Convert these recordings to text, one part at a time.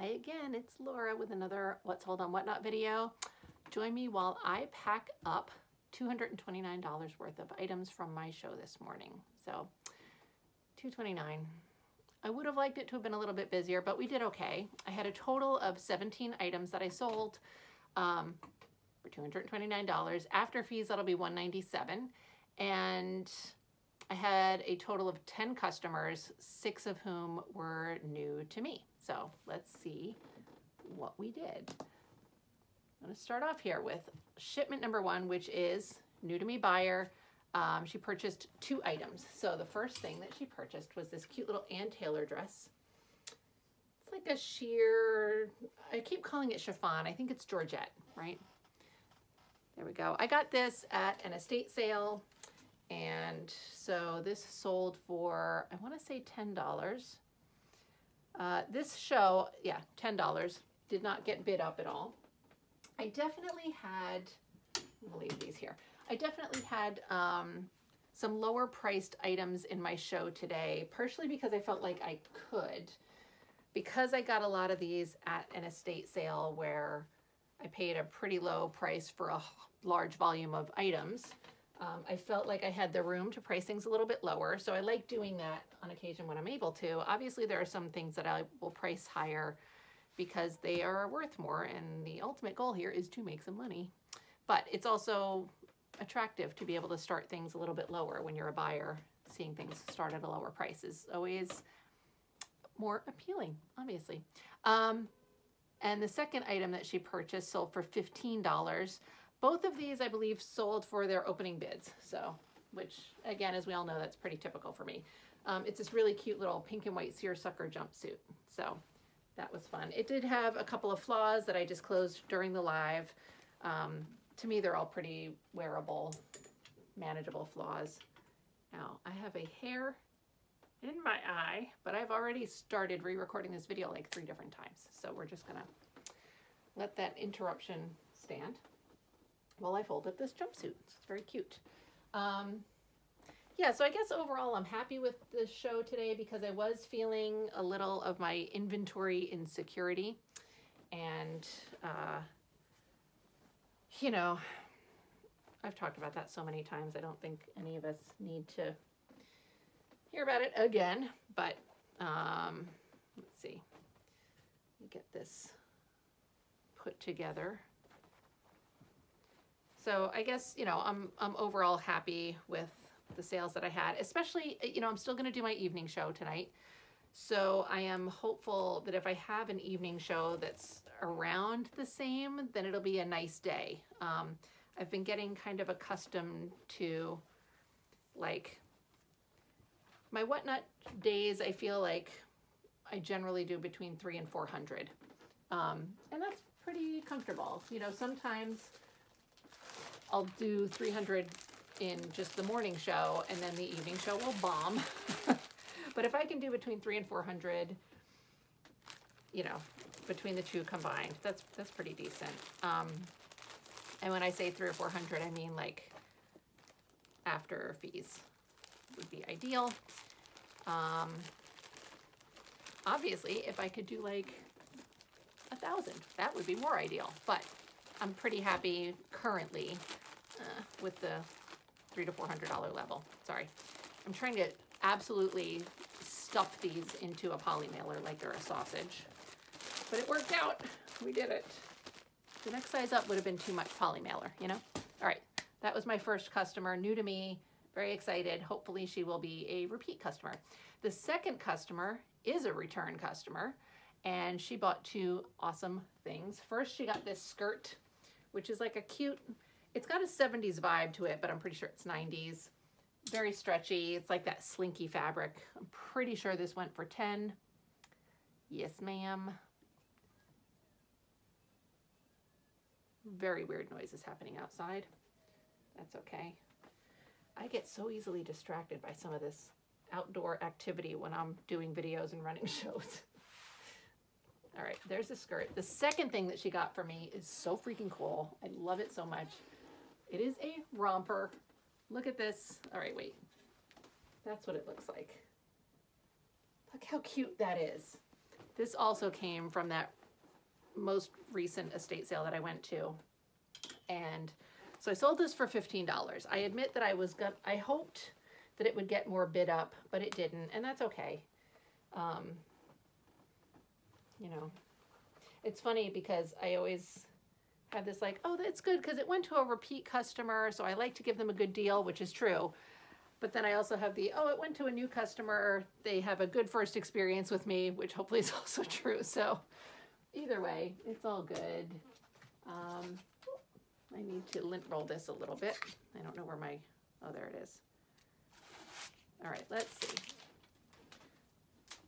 again, it's Laura with another What's Hold On What Not video. Join me while I pack up $229 worth of items from my show this morning. So $229. I would have liked it to have been a little bit busier, but we did okay. I had a total of 17 items that I sold for $229. After fees, that'll be $197. And I had a total of 10 customers, 6 of whom were new to me. So let's see what we did. I'm going to start off here with shipment number 1, which is new to me buyer. She purchased 2 items. So the first thing that she purchased was this cute little Ann Taylor dress. It's like a sheer, I keep calling it chiffon. I think it's Georgette, right? There we go. I got this at an estate sale. And so this sold for, I want to say $10. This show, yeah, $10. Did not get bid up at all. I definitely had, I'll leave these here. I definitely had some lower priced items in my show today, partially because I felt like I could. Because I got a lot of these at an estate sale where I paid a pretty low price for a large volume of items. I felt like I had the room to price things a little bit lower, so I like doing that on occasion when I'm able to. Obviously, there are some things that I will price higher because they are worth more, and the ultimate goal here is to make some money. But it's also attractive to be able to start things a little bit lower when you're a buyer. Seeing things start at a lower price is always more appealing, obviously. And the second item that she purchased sold for $15. Both of these, I believe, sold for their opening bids. So, which again, as we all know, that's pretty typical for me. It's this really cute little pink and white seersucker jumpsuit. So that was fun. It did have a couple of flaws that I disclosed during the live. To me, they're all pretty wearable, manageable flaws. Now, I have a hair in my eye, but I've already started re-recording this video like 3 different times. So we're just gonna let that interruption stand while I fold up this jumpsuit. It's very cute. Yeah, so I guess overall I'm happy with the show today because I was feeling a little of my inventory insecurity. And, you know, I've talked about that so many times. I don't think any of us need to hear about it again. But let's see. Let me get this put together. So I guess, you know, I'm overall happy with the sales that I had, especially, you know, I'm still going to do my evening show tonight. So I am hopeful that if I have an evening show that's around the same, then it'll be a nice day. I've been getting kind of accustomed to, like, my Whatnot days. I feel like I generally do between 300 and 400. And that's pretty comfortable. You know, sometimes I'll do 300 in just the morning show, and then the evening show will bomb. But if I can do between 300 and 400, you know, between the two combined, that's pretty decent. And when I say 300 or 400, I mean like after fees would be ideal. Obviously, if I could do like 1,000, that would be more ideal. But I'm pretty happy currently with the $300 to $400 level. Sorry, I'm trying to absolutely stuff these into a poly mailer like they're a sausage, but it worked out. We did it. The next size up would have been too much poly mailer, you know? All right, that was my first customer, new to me, very excited. Hopefully she will be a repeat customer. The second customer is a return customer, and she bought 2 awesome things. First, she got this skirt, which is like a cute, it's got a 70s vibe to it, but I'm pretty sure it's 90s. Very stretchy. It's like that slinky fabric. I'm pretty sure this went for 10. Yes, ma'am. Very weird noises happening outside. That's okay. I get so easily distracted by some of this outdoor activity when I'm doing videos and running shows. All right, there's the skirt. The second thing that she got for me is so freaking cool. I love it so much. It is a romper. Look at this. All right, wait. That's what it looks like. Look how cute that is. This also came from that most recent estate sale that I went to. And so I sold this for $15. I admit that I hoped that it would get more bid up, but it didn't, and that's okay. You know, it's funny because I always have this like, oh, that's good because it went to a repeat customer, so I like to give them a good deal, which is true. But then I also have the, oh, it went to a new customer, they have a good first experience with me, which hopefully is also true. So either way, it's all good. I need to lint roll this a little bit. I don't know where my, oh, there it is. All right, let's see.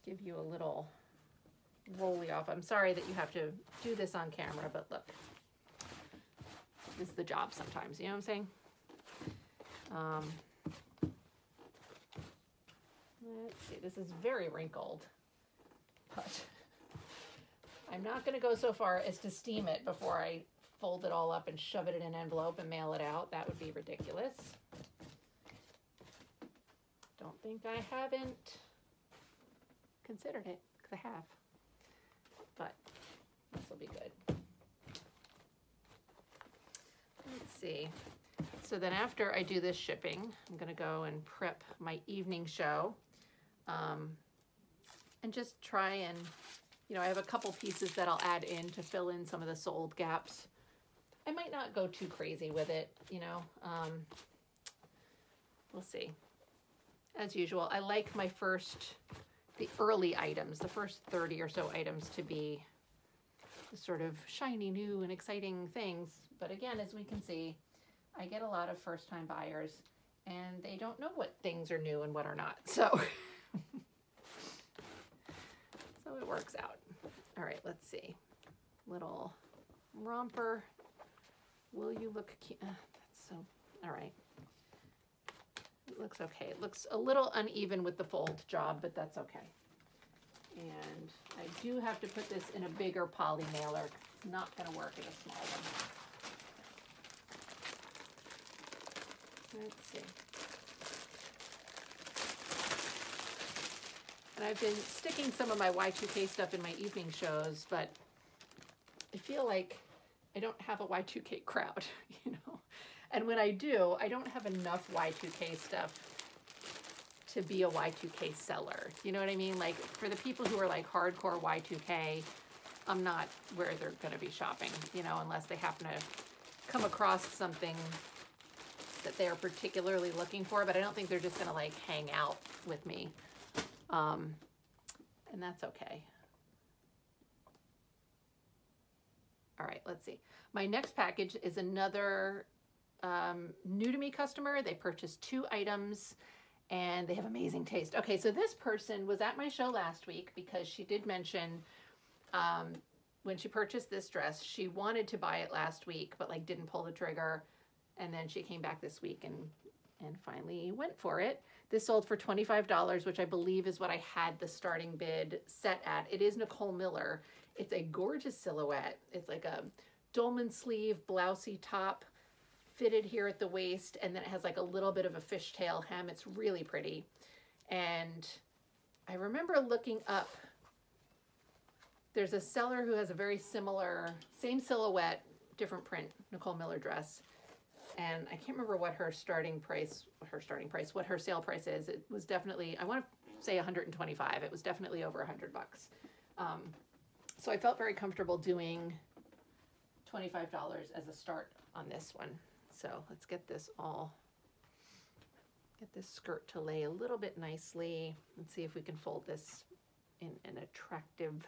Give you a little rolly off. I'm sorry that you have to do this on camera, but look, this is the job sometimes, you know what I'm saying? Let's see, this is very wrinkled, but I'm not gonna go so far as to steam it before I fold it all up and shove it in an envelope and mail it out. That would be ridiculous. Don't think I haven't considered it, because I have, but this will be good. Let's see. So then after I do this shipping, I'm gonna go and prep my evening show, and just try and, you know, I have a couple pieces that I'll add in to fill in some of the sold gaps. I might not go too crazy with it, you know, we'll see. As usual, I like the early items, the first 30 or so items to be the sort of shiny, new, and exciting things. But again, as we can see, I get a lot of first-time buyers, and they don't know what things are new and what are not. So, so it works out. All right, let's see. Little romper. Will you look cute? That's so, all right. It looks okay. It looks a little uneven with the fold job, but that's okay. And I do have to put this in a bigger poly mailer. It's not going to work in a small one. Let's see. And I've been sticking some of my Y2K stuff in my evening shows, but I feel like I don't have a Y2K crowd, you know? And when I do, I don't have enough Y2K stuff to be a Y2K seller. You know what I mean? Like for the people who are like hardcore Y2K, I'm not where they're gonna be shopping, you know, unless they happen to come across something that they're particularly looking for, but I don't think they're just gonna like hang out with me. And that's okay. All right, let's see. My next package is another new to me customer. They purchased 2 items and they have amazing taste. Okay, so this person was at my show last week because she did mention when she purchased this dress, she wanted to buy it last week, but like didn't pull the trigger. And then she came back this week and finally went for it. This sold for $25, which I believe is what I had the starting bid set at. It is Nicole Miller. It's a gorgeous silhouette. It's like a dolman sleeve, blousey top, fitted here at the waist, and then it has like a little bit of a fishtail hem. It's really pretty. And I remember looking up, there's a seller who has a very similar, same silhouette, different print, Nicole Miller dress. And I can't remember what her starting price, what her sale price is. It was definitely, I want to say 125. It was definitely over $100. So I felt very comfortable doing $25 as a start on this one. So let's get this skirt to lay a little bit nicely. Let's see if we can fold this in an attractive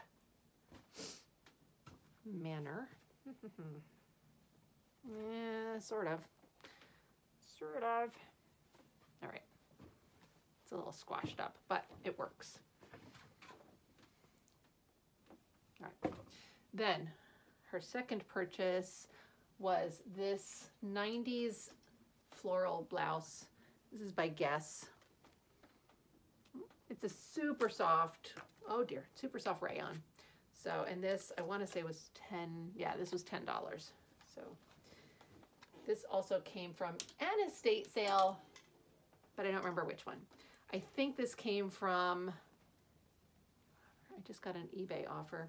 manner. Yeah, sort of. All right. It's a little squashed up, but it works. All right. Then her second purchase was this 90s floral blouse. This is by Guess. It's a super soft, oh dear, super soft rayon. So, and this, I want to say was this was $10. So this also came from an estate sale, but I don't remember which one. I think this came from, I just got an eBay offer.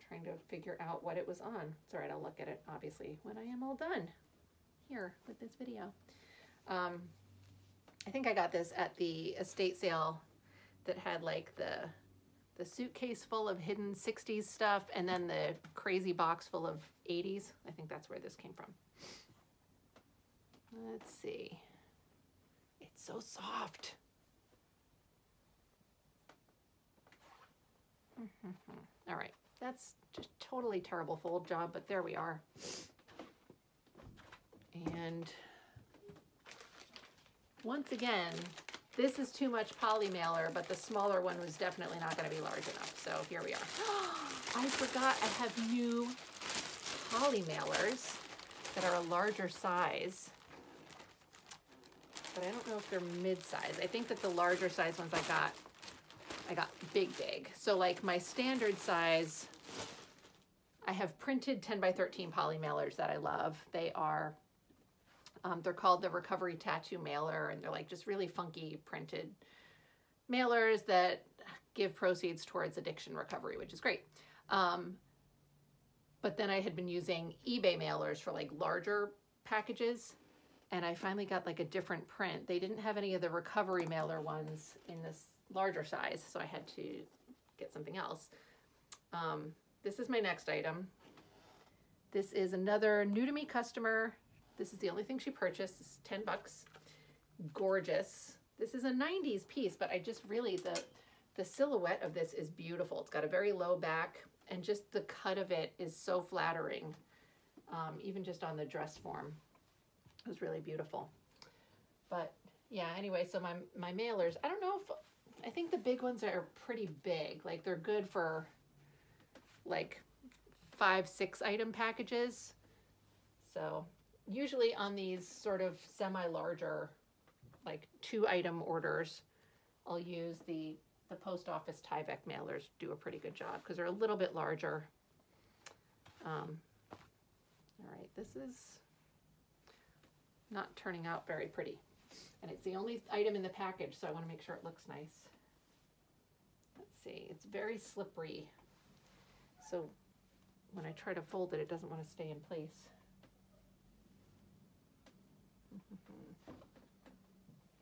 Trying to figure out what it was on. It's all right, I'll look at it, obviously, when I am all done here with this video. I think I got this at the estate sale that had like the suitcase full of hidden 60s stuff and then the crazy box full of 80s. I think that's where this came from. Let's see. It's so soft. All right, that's just totally terrible fold job, but there we are. And once again, this is too much poly mailer, but the smaller one was definitely not going to be large enough. So here we are. I forgot I have new poly mailers that are a larger size, but I don't know if they're mid-size. I think that the larger size ones I got big. So like my standard size, I have printed 10 by 13 poly mailers that I love. They are, they're called the Recovery Tattoo Mailer, and they're like just really funky printed mailers that give proceeds towards addiction recovery, which is great. But then I had been using eBay mailers for like larger packages, and I finally got like a different print. They didn't have any of the recovery mailer ones in this larger size, so I had to get something else. This is my next item. This is another new to me customer. This is the only thing she purchased. This is 10 bucks. Gorgeous. This is a 90s piece, but I just really, the silhouette of this is beautiful. It's got a very low back, and just the cut of it is so flattering, even just on the dress form. It was really beautiful. But yeah, anyway, so my mailers, I don't know if, I think the big ones are pretty big. Like they're good for like 5-6 item packages. So usually on these sort of semi-larger, like 2 item orders, I'll use the post office Tyvek mailers. Do a pretty good job because they're a little bit larger. All right, this is not turning out very pretty. And it's the only item in the package, so I want to make sure it looks nice. Let's see, it's very slippery. So when I try to fold it, it doesn't want to stay in place.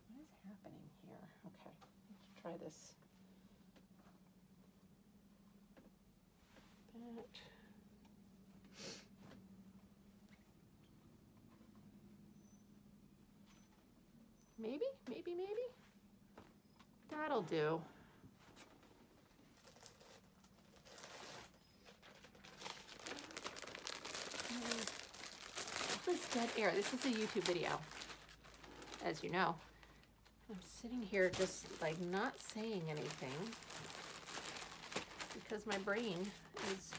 What is happening here? Okay, let's try this. That. Maybe. That'll do. This is dead air. This is a YouTube video, as you know. I'm sitting here just like not saying anything because my brain is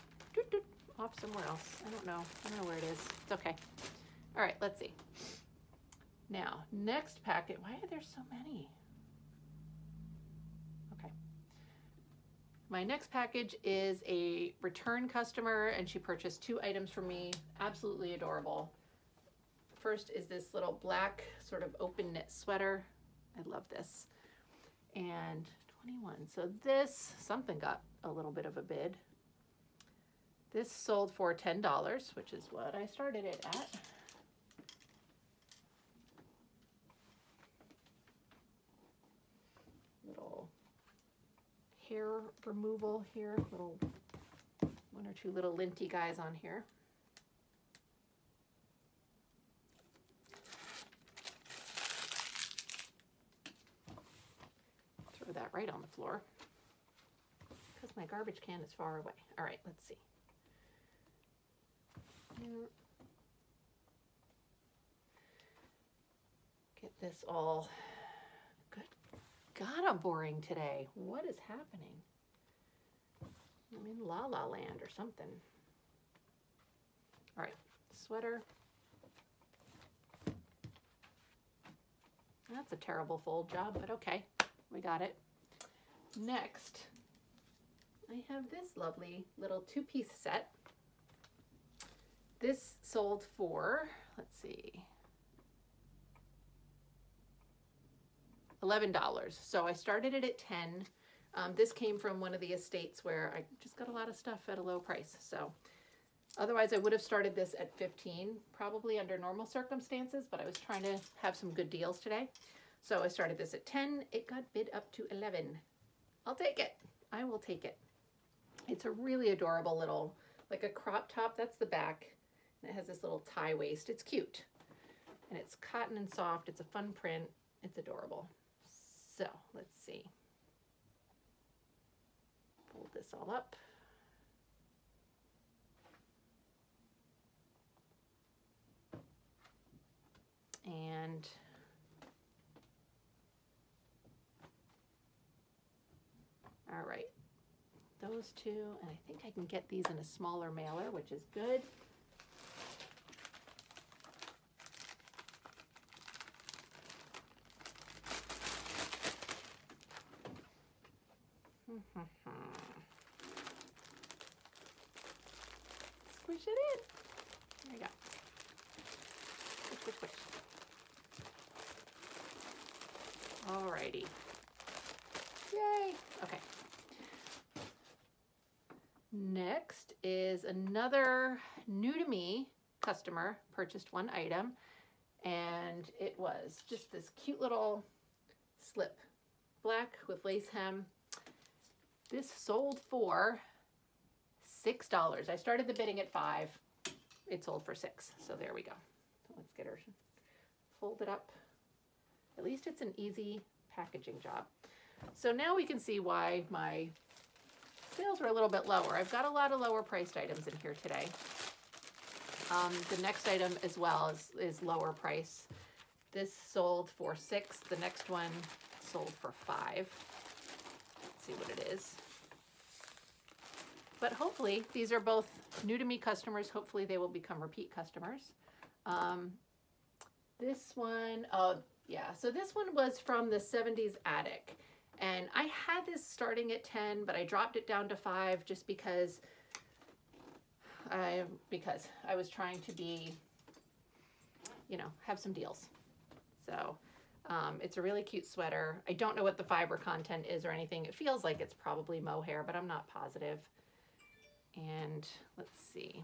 off somewhere else. I don't know where it is. It's okay. All right, let's see. Now, next packet. Why are there so many? Okay. My next package is a return customer, and she purchased 2 items from me. Absolutely adorable. First is this little black sort of open knit sweater. I love this. And 21. So this, something got a little bit of a bid. This sold for $10, which is what I started it at. Little hair removal here, little 1 or 2 little linty guys on here. Throw that right on the floor because my garbage can is far away. All right, let's see. Here. Get this all good. God, I'm boring today. What is happening? I'm in La La Land or something. All right, sweater. That's a terrible fold job, but okay, we got it. Next, I have this lovely little 2-piece set. This sold for, let's see, $11. So I started it at 10. This came from one of the estates where I just got a lot of stuff at a low price. So otherwise I would have started this at 15, probably under normal circumstances, but I was trying to have some good deals today. So I started this at 10. It got bid up to 11. I'll take it. I will take it. It's a really adorable little, like a crop top. That's the back. And it has this little tie waist. It's cute. And it's cotton and soft. It's a fun print. It's adorable. So let's see. Fold this all up. And all right, those two, and I think I can get these in a smaller mailer, which is good. Squish it in. There you go. Squish, squish, squish. Alrighty. Yay. Okay. Next is another new to me customer purchased one item, and it was just this cute little slip, black with lace hem. This sold for $6. I started the bidding at $5. It sold for $6. So there we go. Let's get her folded up. At least it's an easy packaging job. So now we can see why my sales are a little bit lower. I've got a lot of lower priced items in here today. The next item as well is lower price. This sold for $6. The next one sold for $5. Let's see what it is. But hopefully these are both new to me customers. Hopefully they will become repeat customers. This one, oh yeah, so this one was from the 70s attic. And I had this starting at 10, but I dropped it down to 5 just because I was trying to be, you know, have some deals. So it's a really cute sweater. I don't know what the fiber content is or anything. It feels like it's probably mohair, but I'm not positive. And let's see.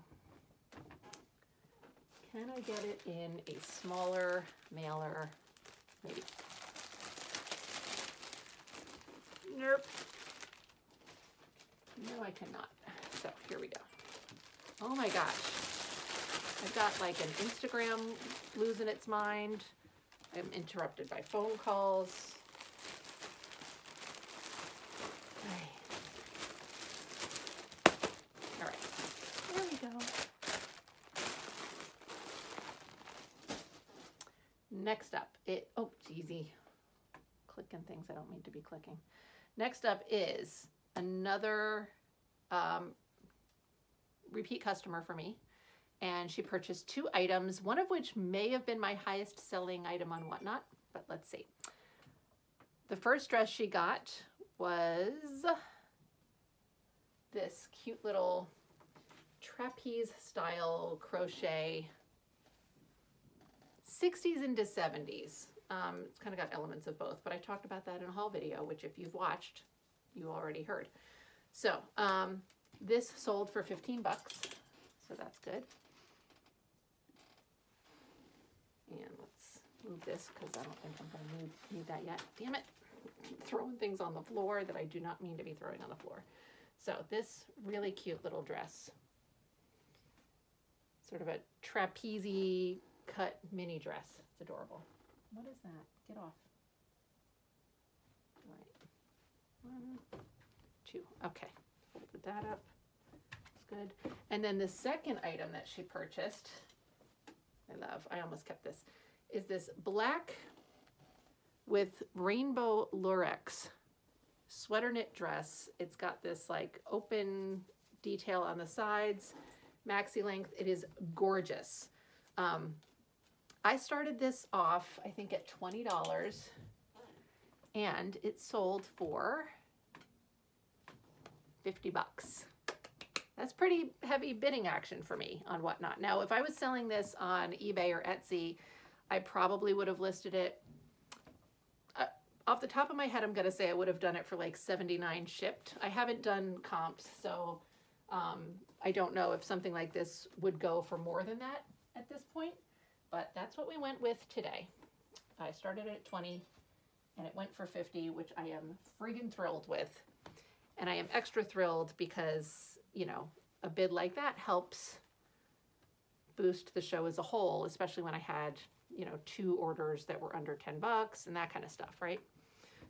Can I get it in a smaller mailer? Maybe. Nope. No, I cannot. So here we go. Oh my gosh. I've got like an Instagram losing its mind. I'm interrupted by phone calls. All right. There we go. Next up, oh, it's easy. Clicking things I don't mean to be clicking. Next up is another repeat customer for me, and she purchased 2 items, one of which may have been my highest selling item on Whatnot, but let's see. The first dress she got was this cute little trapeze style crochet, 60s into 70s. It's kind of got elements of both, but I talked about that in a haul video, which if you've watched, you already heard. So this sold for 15 bucks, so that's good. And let's move this because I don't think I'm going to need that yet. Damn it. I keep throwing things on the floor that I do not mean to be throwing on the floor. So this really cute little dress, sort of a trapeze cut mini dress. It's adorable. What is that? Get off. All right. 1, 2. Okay. Folded that up. That's good. And then the second item that she purchased, I almost kept this, is this black with rainbow lurex sweater knit dress. It's got this like open detail on the sides, maxi length. It is gorgeous. I started this off, I think, at $20, and it sold for 50 bucks. That's pretty heavy bidding action for me on Whatnot. Now, if I was selling this on eBay or Etsy, I probably would have listed it off the top of my head, I'm going to say I would have done it for like $79 shipped. I haven't done comps, so I don't know if something like this would go for more than that at this point, but that's what we went with today. I started at 20 and it went for 50, which I am friggin' thrilled with. And I am extra thrilled because, you know, a bid like that helps boost the show as a whole, especially when I had, you know, 2 orders that were under $10 and that kind of stuff, right?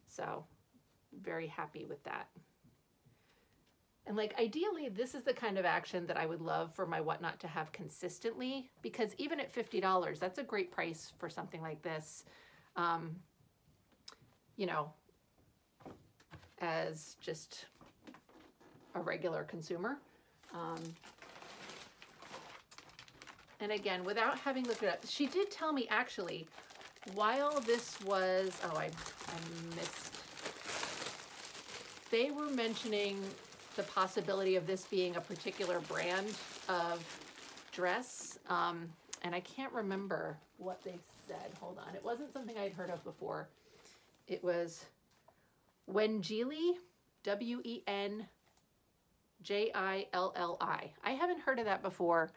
So very happy with that. And like ideally, this is the kind of action that I would love for my Whatnot to have consistently, because even at $50, that's a great price for something like this. You know, as just a regular consumer. And again, without having looked it up, she did tell me actually, while this was, oh, I missed, they were mentioning the possibility of this being a particular brand of dress. And I can't remember what they said. Hold on. It wasn't something I'd heard of before. It was Wengilli, Wenjilli. I haven't heard of that before.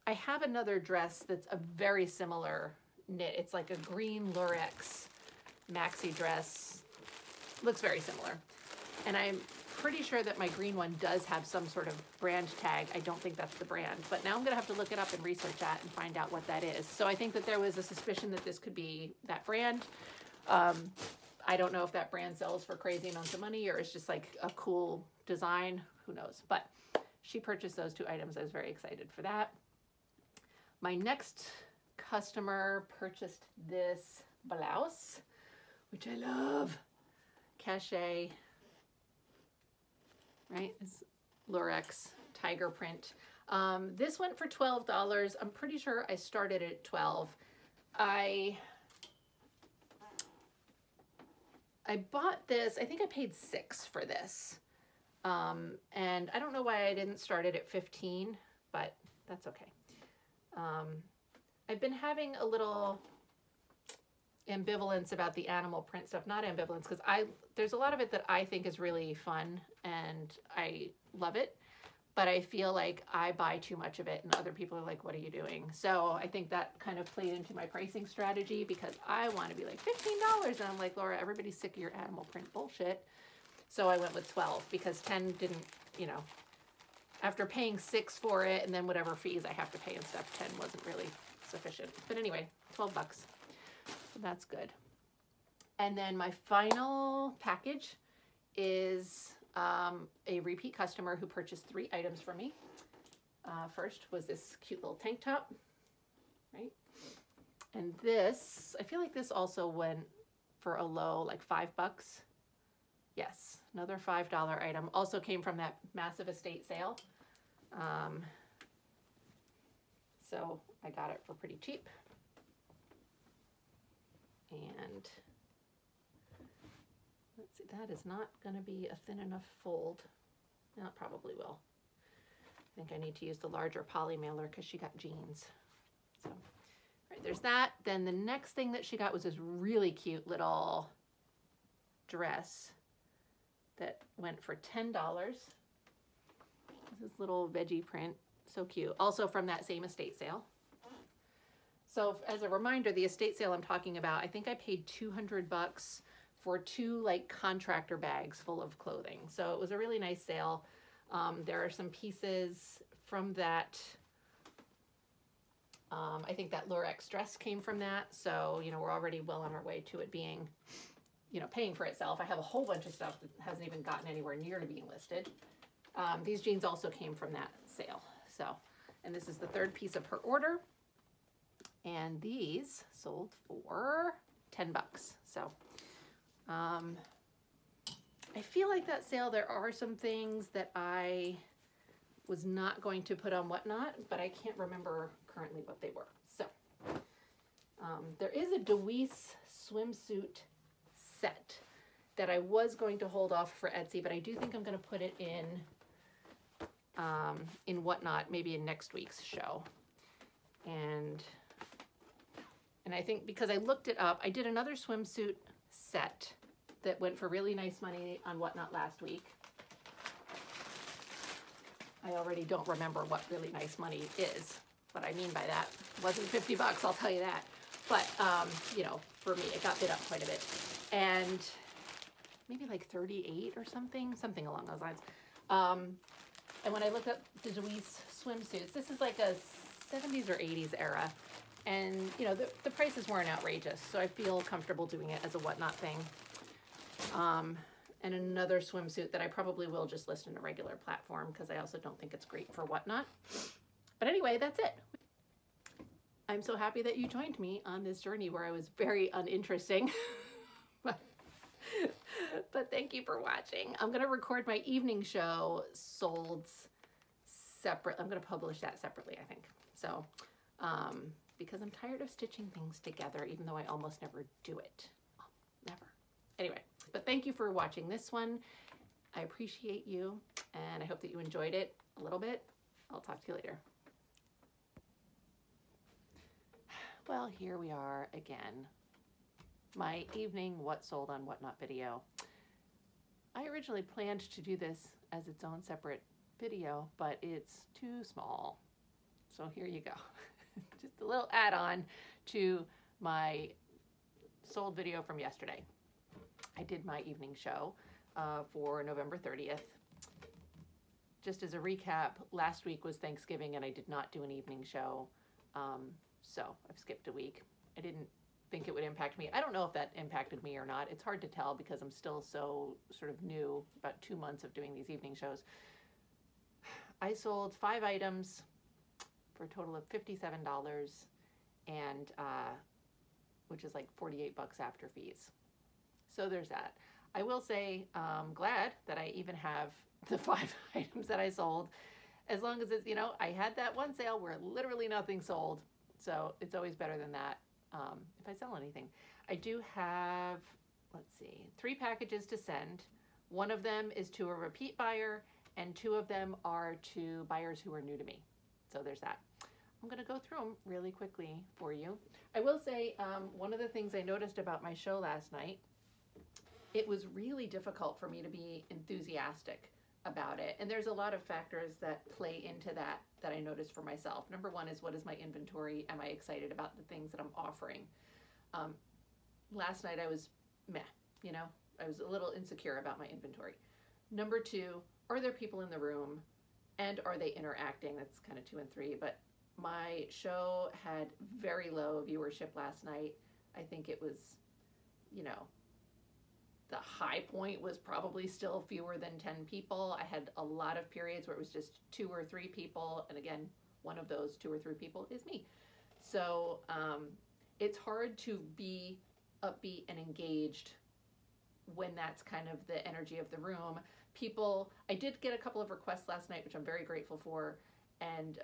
I have another dress that's a very similar knit. It's like a green lurex maxi dress. Looks very similar. And I'm pretty sure that my green one does have some sort of brand tag. I don't think that's the brand, but now I'm gonna have to look it up and research that and find out what that is. So I think that there was a suspicion that this could be that brand. I don't know if that brand sells for crazy amounts of money or it's just like a cool design, who knows, but she purchased those 2 items. I was very excited for that. My next customer purchased this blouse, which I love. Cachet, right? It's lurex tiger print. This went for $12. I'm pretty sure I started at 12. I bought this, I think I paid $6 for this. And I don't know why I didn't start it at 15, but that's okay. I've been having a little ambivalence about the animal print stuff. Not ambivalence, because there's a lot of it that I think is really fun and I love it, but I feel like I buy too much of it and other people are like, what are you doing? So I think that kind of played into my pricing strategy because I want to be like $15. And I'm like, Laura, everybody's sick of your animal print bullshit. So I went with 12 because 10 didn't, you know, after paying $6 for it and then whatever fees I have to pay and stuff, 10 wasn't really sufficient. But anyway, $12. So that's good. And then my final package is a repeat customer who purchased 3 items from me. First was this cute little tank top, right? And this, I feel like this also went for a low, like $5. Yes, another $5 item. Also came from that massive estate sale. So I got it for pretty cheap. And let's see, that is not going to be a thin enough fold. No, it probably will. I think I need to use the larger poly mailer because she got jeans. So, all right, there's that. Then the next thing that she got was this really cute little dress that went for $10. This is little veggie print, so cute. Also from that same estate sale. So as a reminder, the estate sale I'm talking about, I think I paid $200 for 2 like contractor bags full of clothing. So it was a really nice sale. There are some pieces from that. I think that lurex dress came from that. So, you know, we're already well on our way to it being, you know, paying for itself. I have a whole bunch of stuff that hasn't even gotten anywhere near to being listed. These jeans also came from that sale. So, and this is the 3rd piece of her order. And these sold for $10. So, I feel like that sale, there are some things that I was not going to put on Whatnot, but I can't remember currently what they were. So, there is a Deweese swimsuit set that I was going to hold off for Etsy, but I do think I'm going to put it in Whatnot, maybe in next week's show. And I think because I looked it up, I did another swimsuit set that went for really nice money on Whatnot last week. I already don't remember what really nice money is. What I mean by that, it wasn't 50 bucks, I'll tell you that. But, you know, for me, it got bid up quite a bit. And maybe like 38 or something along those lines. And when I looked up the Deweese swimsuits, this is like a 70s or 80s era. And, you know, the prices weren't outrageous, so I feel comfortable doing it as a Whatnot thing. And another swimsuit that I probably will just list in a regular platform because I also don't think it's great for Whatnot. But anyway, that's it. I'm so happy that you joined me on this journey where I was very uninteresting. But thank you for watching. I'm going to record my evening show sold separate. I'm going to publish that separately, I think. So, because I'm tired of stitching things together, even though I almost never do it. Oh, never. Anyway, but thank you for watching this one. I appreciate you, and I hope that you enjoyed it a little bit. I'll talk to you later. Well, here we are again. My evening what sold on Whatnot video. I originally planned to do this as its own separate video, but it's too small. So here you go. Just a little add-on to my sold video from yesterday. I did my evening show for November 30th. Just as a recap, last week was Thanksgiving and I did not do an evening show. So I've skipped a week. I didn't think it would impact me. I don't know if that impacted me or not. It's hard to tell because I'm still so sort of new, about 2 months of doing these evening shows. I sold 5 items for a total of $57, and which is like 48 bucks after fees. So there's that. I will say I'm glad that I even have the 5 items that I sold, as long as it's, you know, I had that one sale where literally nothing sold. So it's always better than that if I sell anything. I do have, let's see, 3 packages to send. One of them is to a repeat buyer, and 2 of them are to buyers who are new to me. So there's that. I'm going to go through them really quickly for you. I will say one of the things I noticed about my show last night, it was really difficult for me to be enthusiastic about it. And there's a lot of factors that play into that I noticed for myself. Number one is, what is my inventory? Am I excited about the things that I'm offering? Last night I was meh, you know, I was a little insecure about my inventory. Number 2, are there people in the room and are they interacting? That's kind of 2 and 3, but my show had very low viewership last night. I think it was, you know, the high point was probably still fewer than 10 people. I had a lot of periods where it was just 2 or 3 people. And again, one of those 2 or 3 people is me. So it's hard to be upbeat and engaged when that's kind of the energy of the room. People, I did get a couple of requests last night, which I'm very grateful for.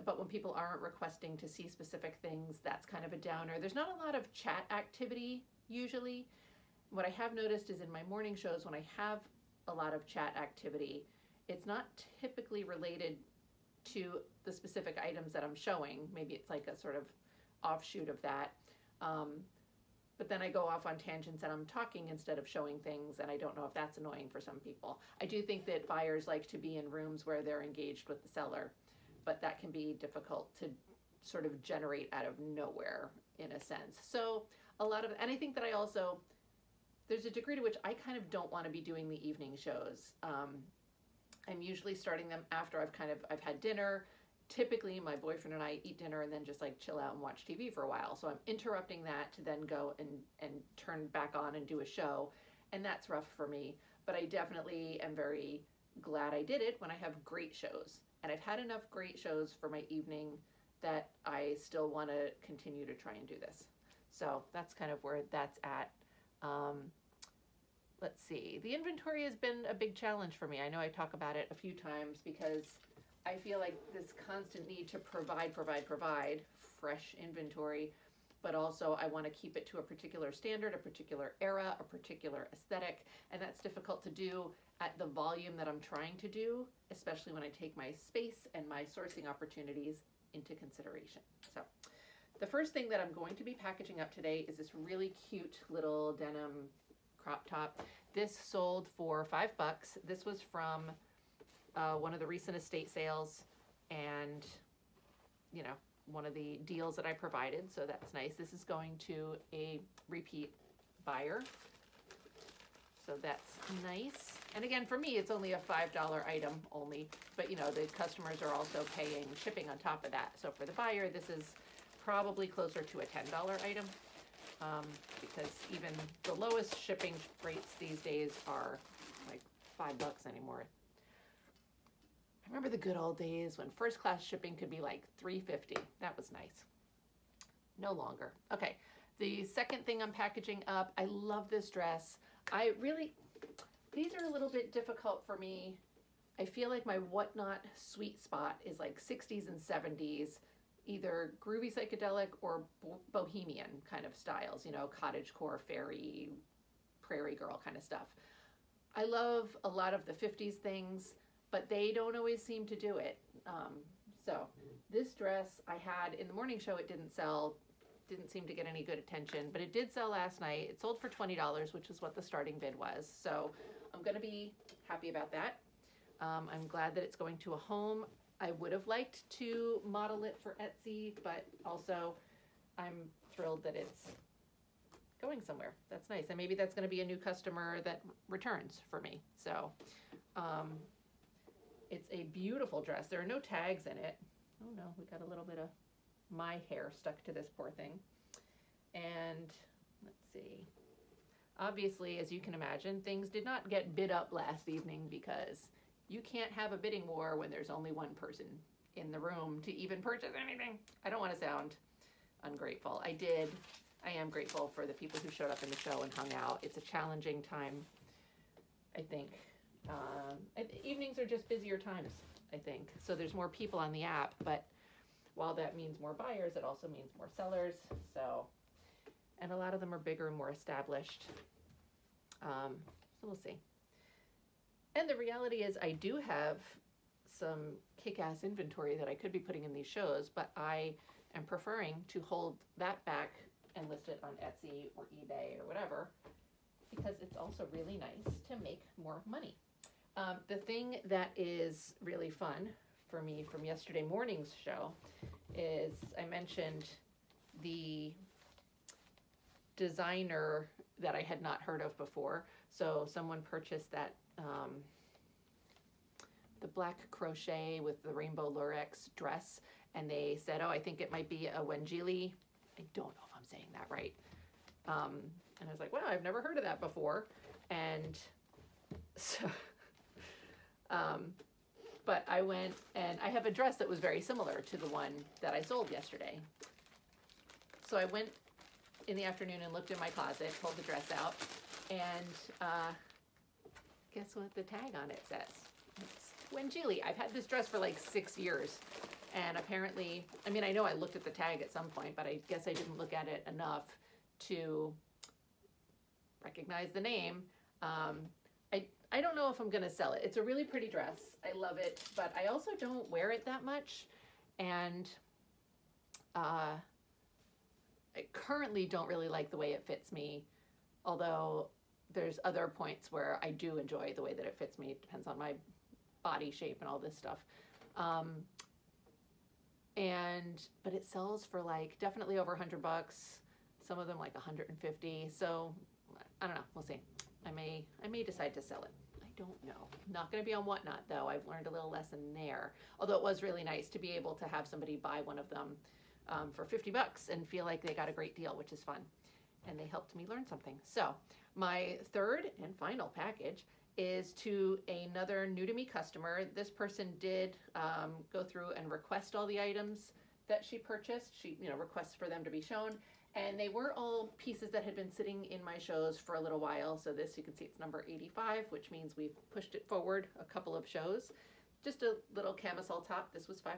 But when people aren't requesting to see specific things, that's kind of a downer. There's not a lot of chat activity usually. What I have noticed is in my morning shows, when I have a lot of chat activity, it's not typically related to the specific items that I'm showing. Maybe it's like a sort of offshoot of that. But then I go off on tangents and I'm talking instead of showing things, and I don't know if that's annoying for some people. I do think that buyers like to be in rooms where they're engaged with the seller, but that can be difficult to sort of generate out of nowhere in a sense. So a lot of, and I think that I also, there's a degree to which I kind of don't want to be doing the evening shows. I'm usually starting them after I've had dinner. Typically my boyfriend and I eat dinner and then just like chill out and watch TV for a while. So I'm interrupting that to then go and turn back on and do a show. And that's rough for me, but I definitely am very glad I did it when I have great shows. And I've had enough great shows for my evening that I still want to continue to try and do this. So that's kind of where that's at. Let's see. The inventory has been a big challenge for me. I know I talk about it a few times because I feel like this constant need to provide fresh inventory, but also I want to keep it to a particular standard, a particular era, a particular aesthetic, and that's difficult to do at the volume that I'm trying to do, especially when I take my space and my sourcing opportunities into consideration. So the first thing that I'm going to be packaging up today is this really cute little denim crop top. This sold for $5. This was from one of the recent estate sales, and you know, one of the deals that I provided, so that's nice. This is going to a repeat buyer, so that's nice. And again, for me, it's only a $5 item only, but you know, the customers are also paying shipping on top of that. So for the buyer, this is probably closer to a $10 item, because even the lowest shipping rates these days are like $5 anymore. I remember the good old days when first class shipping could be like $3.50. That was nice. No longer. Okay, the second thing I'm packaging up, I love this dress. These are a little bit difficult for me. I feel like my Whatnot sweet spot is like 60s and 70s, either groovy psychedelic or bohemian kind of styles, you know, cottagecore, fairy, prairie girl kind of stuff. I love a lot of the 50s things, but they don't always seem to do it. So this dress I had in the morning show, it didn't sell, didn't seem to get any good attention, but it did sell last night. It sold for $20, which is what the starting bid was. So I'm going to be happy about that. I'm glad that it's going to a home. I would have liked to model it for Etsy, but also I'm thrilled that it's going somewhere. That's nice. And maybe that's going to be a new customer that returns for me. So it's a beautiful dress. There are no tags in it. Oh no, we got a little bit of my hair stuck to this poor thing. And let's see. Obviously, as you can imagine, things did not get bid up last evening, because you can't have a bidding war when there's only one person in the room to even purchase anything. I don't want to sound ungrateful. I am grateful for the people who showed up in the show and hung out. It's a challenging time, I think. Evenings are just busier times, I think. So there's more people on the app, but while that means more buyers, it also means more sellers. So, and a lot of them are bigger and more established. So we'll see. And the reality is I do have some kick-ass inventory that I could be putting in these shows, but I am preferring to hold that back and list it on Etsy or eBay or whatever, because it's also really nice to make more money. The thing that is really fun for me from yesterday morning's show is I mentioned the designer that I had not heard of before. So someone purchased that the black crochet with the rainbow lurex dress, and they said, oh, I think it might be a Wangili. I don't know if I'm saying that right. And I was like, wow, I've never heard of that before. And so, but I went and I have a dress that was very similar to the one that I sold yesterday. So I went in the afternoon and looked in my closet, pulled the dress out, and guess what the tag on it says? It's Wangili. I've had this dress for like 6 years. And apparently, I mean, I know I looked at the tag at some point, but I guess I didn't look at it enough to recognize the name. I don't know if I'm going to sell it. It's a really pretty dress. I love it, but I also don't wear it that much. And I currently don't really like the way it fits me, although there's other points where I do enjoy the way that it fits me. It depends on my body shape and all this stuff. But it sells for like definitely over $100. Some of them like 150. So I don't know. We'll see. I may decide to sell it. I don't know. Not going to be on Whatnot though. I've learned a little lesson there. Although it was really nice to be able to have somebody buy one of them for $50 and feel like they got a great deal, which is fun. And they helped me learn something. So my third and final package is to another new to me customer. This person did go through and request all the items that she purchased. She, requests for them to be shown. And they were all pieces that had been sitting in my shows for a little while. So this, you can see it's number 85, which means we've pushed it forward a couple of shows. Just a little camisole top. This was $5.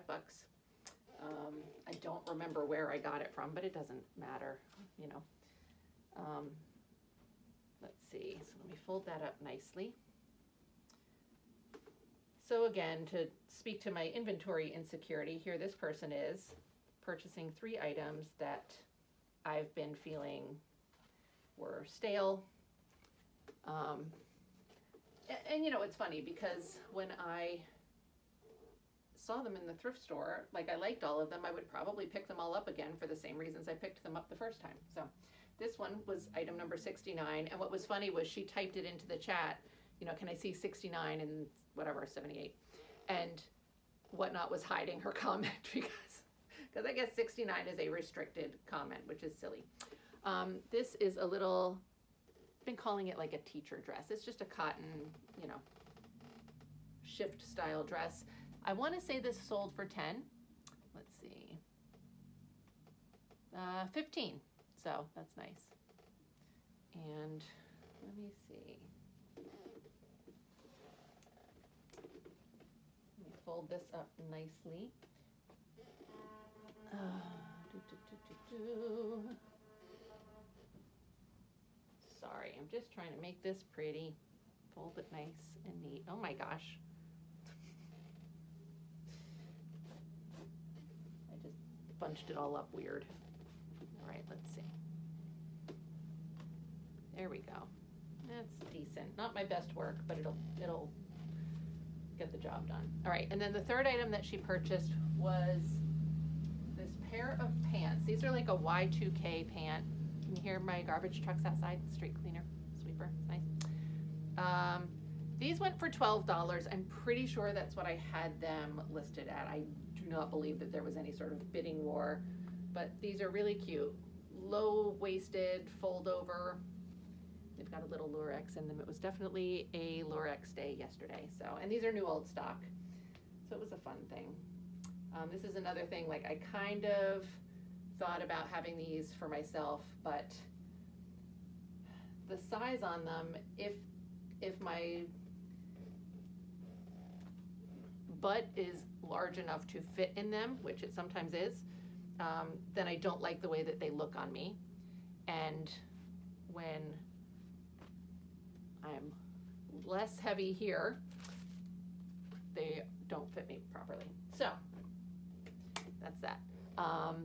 I don't remember where I got it from, but it doesn't matter, Let's see. So let me fold that up nicely. So again, to speak to my inventory insecurity, here this person is purchasing 3 items that I've been feeling were stale, And you know, it's funny because when I saw them in the thrift store, like I liked all of them, I would probably pick them all up again for the same reasons I picked them up the first time. So this one was item number 69. And what was funny was she typed it into the chat, you know, can I see 69 and whatever, 78. And Whatnot was hiding her comment because I guess 69 is a restricted comment, which is silly. This is a little, I've been calling it like a teacher dress. It's just a cotton, you know, shift style dress. I want to say this sold for 10. Let's see. 15. So that's nice. And let me see. Let me fold this up nicely. Sorry, I'm just trying to make this pretty. Fold it nice and neat. Oh my gosh. I just bunched it all up weird. All right, let's see. There we go. That's decent. Not my best work, but it'll get the job done. All right, and then the third item that she purchased was this pair of pants. These are like a Y2K pant. Can you hear my garbage trucks outside? Street cleaner, sweeper, nice. These went for $12. I'm pretty sure that's what I had them listed at. I do not believe that there was any sort of bidding war, but these are really cute. Low-waisted, fold over. They've got a little Lurex in them. It was definitely a Lurex day yesterday. So, and these are new old stock. So it was a fun thing. This is another thing, like I kind of thought about having these for myself, but the size on them, if my butt is large enough to fit in them, which it sometimes is, then I don't like the way that they look on me. And when I'm less heavy here, they don't fit me properly. So that's that.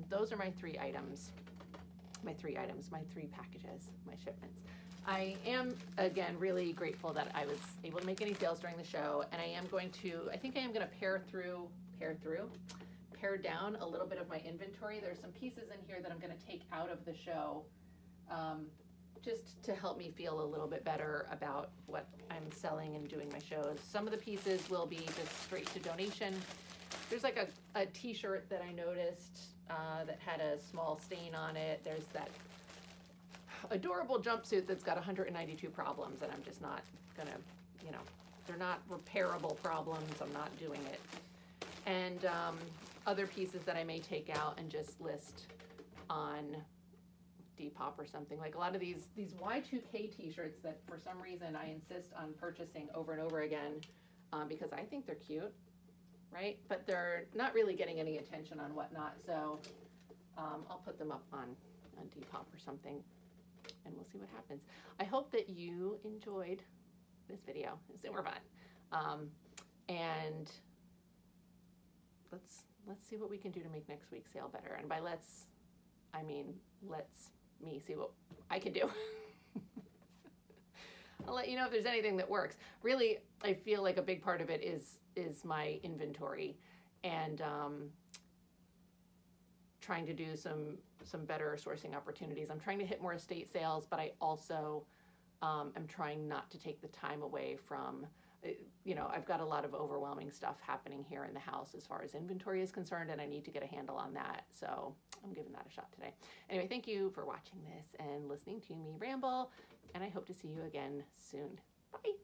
Those are my three items, my three packages, my shipments. I am, again, really grateful that I was able to make any sales during the show, and I am going to, I think I am going to pare down a little bit of my inventory. There's some pieces in here that I'm going to take out of the show, just to help me feel a little bit better about what I'm selling and doing my shows. Some of the pieces will be just straight to donation. There's like a t-shirt that I noticed that had a small stain on it. There's that adorable jumpsuit that's got 192 problems, and I'm just not gonna, you know, they're not repairable problems. I'm not doing it. And other pieces that I may take out and just list on Depop or something. Like a lot of these Y2K t-shirts that for some reason I insist on purchasing over and over again because I think they're cute, right? But they're not really getting any attention on Whatnot, so I'll put them up on Depop or something, and we'll see what happens. I hope that you enjoyed this video. It was super fun. And let's see what we can do to make next week's sale better. And by let's, I mean let's me see what I can do. I'll let you know if there's anything that works. Really, I feel like a big part of it is my inventory and trying to do some better sourcing opportunities. I'm trying to hit more estate sales, but I also am trying not to take the time away from, you know, I've got a lot of overwhelming stuff happening here in the house as far as inventory is concerned, and I need to get a handle on that. So I'm giving that a shot today. Anyway, thank you for watching this and listening to me ramble, and I hope to see you again soon. Bye.